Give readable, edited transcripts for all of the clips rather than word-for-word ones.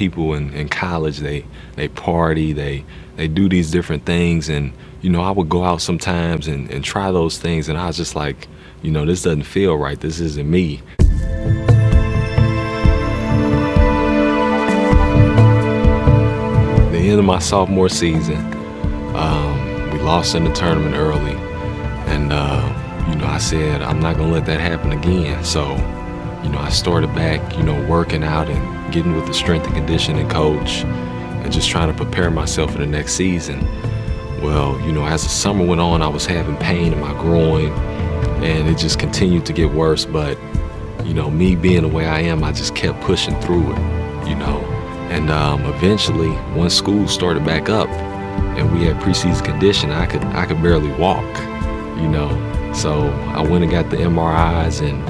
people in college, they party, they do these different things, and I would go out sometimes and try those things, and I was just like, this doesn't feel right. This isn't me. The end of my sophomore season, we lost in the tournament early, and I said I'm not gonna let that happen again. So I started back, working out and getting with the strength and conditioning coach and just trying to prepare myself for the next season. Well, as the summer went on, I was having pain in my groin, and it just continued to get worse. But, me being the way I am, I just kept pushing through it, And eventually, once school started back up and we had preseason conditioning, I could barely walk, So I went and got the MRIs, and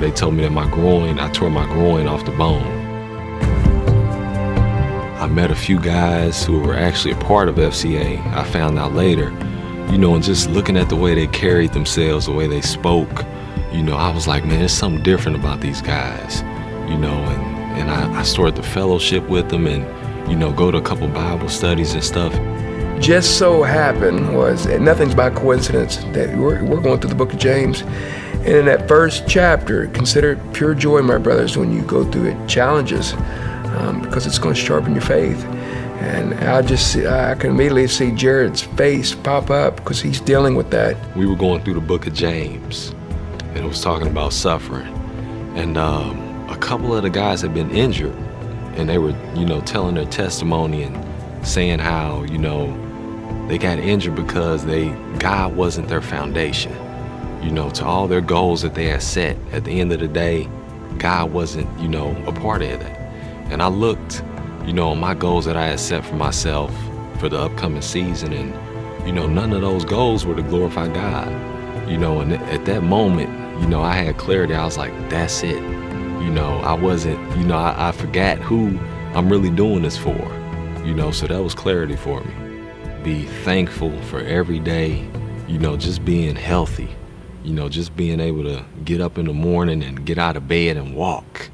they told me that I tore my groin off the bone. I met a few guys who were actually a part of FCA. I found out later, and just looking at the way they carried themselves, the way they spoke, I was like, man, there's something different about these guys, and I started to fellowship with them and, go to a couple Bible studies and stuff. Just so happened was, and nothing's by coincidence, that we're going through the book of James. And in that first chapter, consider it pure joy, my brothers, when you go through it, challenges, because it's going to sharpen your faith. And I can immediately see Jared's face pop up because he's dealing with that. We were going through the book of James, and it was talking about suffering. And a couple of the guys had been injured, and they were, telling their testimony and saying how, they got injured because God wasn't their foundation. To all their goals that they had set, at the end of the day, God wasn't, a part of that. And I looked, on my goals that I had set for myself for the upcoming season, and, none of those goals were to glorify God. And at that moment, I had clarity. I was like, that's it. I wasn't, I forgot who I'm really doing this for, so that was clarity for me. Be thankful for every day, just being healthy. Just being able to get up in the morning and get out of bed and walk.